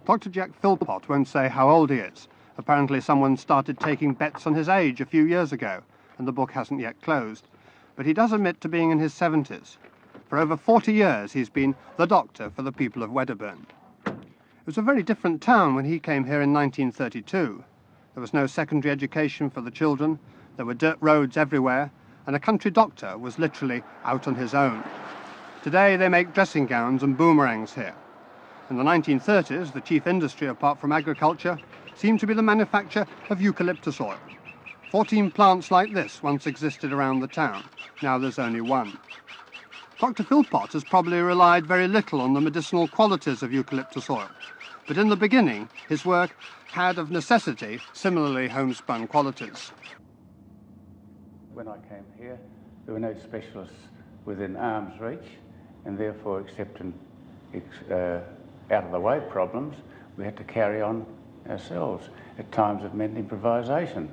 Dr. Jack Philpott won't say how old he is. Apparently someone started taking bets on his age a few years ago, and the book hasn't yet closed. But he does admit to being in his 70s. For over 40 years he's been the doctor for the people of Wedderburn. It was a very different town when he came here in 1932. There was no secondary education for the children, there were dirt roads everywhere, and a country doctor was literally out on his own. Today they make dressing gowns and boomerangs here. In the 1930s, the chief industry, apart from agriculture, seemed to be the manufacture of eucalyptus oil. 14 plants like this once existed around the town. Now there's only one. Dr. Philpott has probably relied very little on the medicinal qualities of eucalyptus oil, but in the beginning, his work had of necessity similarly homespun qualities. When I came here, there were no specialists within arm's reach, and therefore, except in out-of-the-way problems, we had to carry on ourselves. At times it meant improvisation,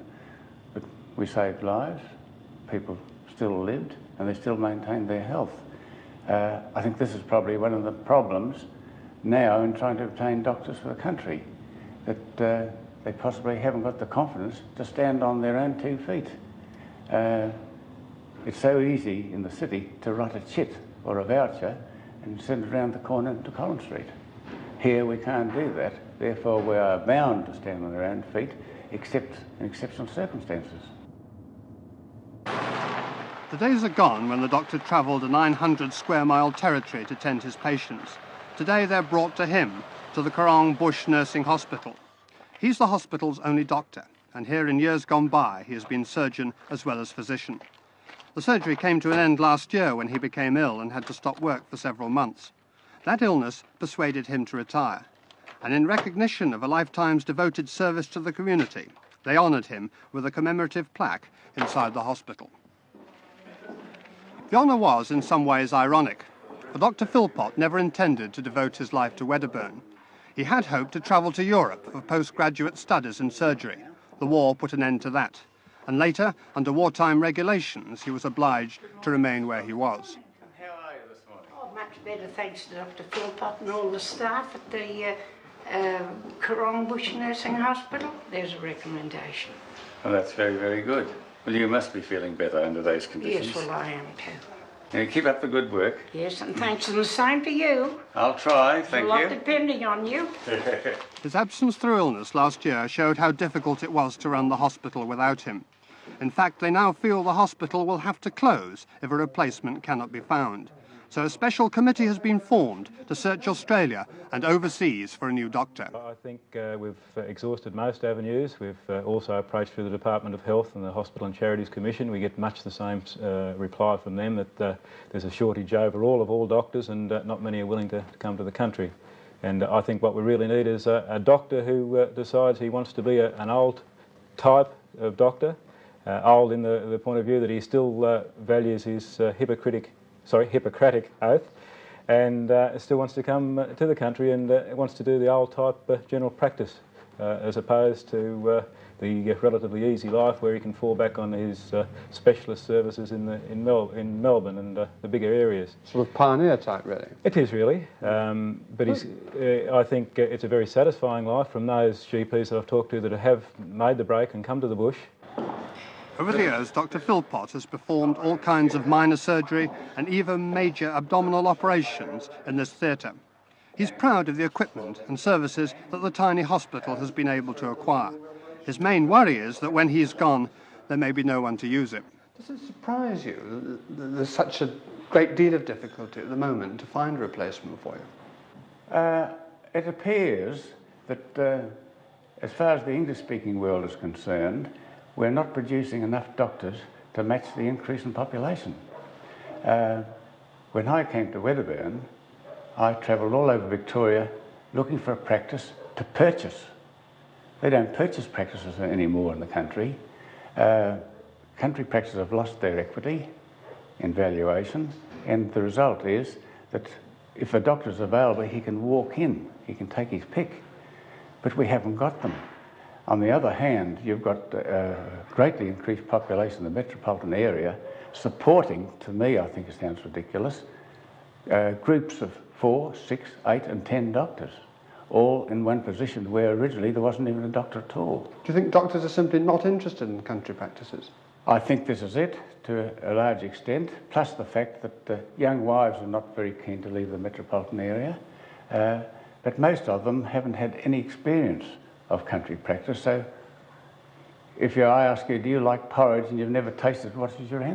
but we saved lives, people still lived, and they still maintained their health. I think this is probably one of the problems now in trying to obtain doctors for the country, that they possibly haven't got the confidence to stand on their own 2 feet. It's so easy in the city to write a chit or a voucher and send it around the corner to Collins Street. Here we can't do that, therefore we are bound to stand on our own feet, except in exceptional circumstances. The days are gone when the doctor travelled a 900 square mile territory to tend his patients. Today they're brought to him, to the Korong Bush Nursing Hospital. He's the hospital's only doctor, and here in years gone by he has been surgeon as well as physician. The surgery came to an end last year when he became ill and had to stop work for several months. That illness persuaded him to retire, and in recognition of a lifetime's devoted service to the community, they honoured him with a commemorative plaque inside the hospital. The honour was in some ways ironic, for Dr. Philpott never intended to devote his life to Wedderburn. He had hoped to travel to Europe for postgraduate studies in surgery. The war put an end to that, and later, under wartime regulations, he was obliged to remain where he was. How are you this morning? Oh, much better, thanks to Dr. Philpott and all the staff at the Korong Bush Nursing Hospital. There's a recommendation. Well, that's very, very good. Well, you must be feeling better under those conditions. Yes, well, I am too. And keep up the good work. Yes, and thanks, and the same to you. I'll try, thank a lot you. depending on you. His absence through illness last year showed how difficult it was to run the hospital without him. In fact, they now feel the hospital will have to close if a replacement cannot be found. So a special committee has been formed to search Australia and overseas for a new doctor. I think we've exhausted most avenues. We've also approached through the Department of Health and the Hospital and Charities Commission. We get much the same reply from them, that there's a shortage overall of all doctors, and not many are willing to come to the country. And I think what we really need is a doctor who decides he wants to be an old type of doctor, old in the point of view that he still values his Hippocratic oath, and still wants to come to the country and wants to do the old type general practice, as opposed to the relatively easy life where he can fall back on his specialist services in Melbourne and the bigger areas. Sort of pioneer type, really. It is really, but I think it's a very satisfying life from those GPs that I've talked to that have made the break and come to the bush. Over the years, Dr. Philpott has performed all kinds of minor surgery and even major abdominal operations in this theatre. He's proud of the equipment and services that the tiny hospital has been able to acquire. His main worry is that when he's gone, there may be no one to use it. Does it surprise you that there's such a great deal of difficulty at the moment to find a replacement for you? It appears that as far as the English-speaking world is concerned, we're not producing enough doctors to match the increase in population. When I came to Wedderburn, I travelled all over Victoria looking for a practice to purchase. They don't purchase practices anymore in the country. Country practices have lost their equity in valuation, and the result is that if a doctor's available, he can walk in, he can take his pick, but we haven't got them. On the other hand, you've got a greatly increased population in the metropolitan area supporting, to me I think it sounds ridiculous, groups of 4, 6, 8 and 10 doctors. all in one position where originally there wasn't even a doctor at all. Do you think doctors are simply not interested in country practices? I think this is it to a large extent, plus the fact that young wives are not very keen to leave the metropolitan area, but most of them haven't had any experience of country practice. So if I ask you, do you like porridge and you've never tasted it, what is your answer?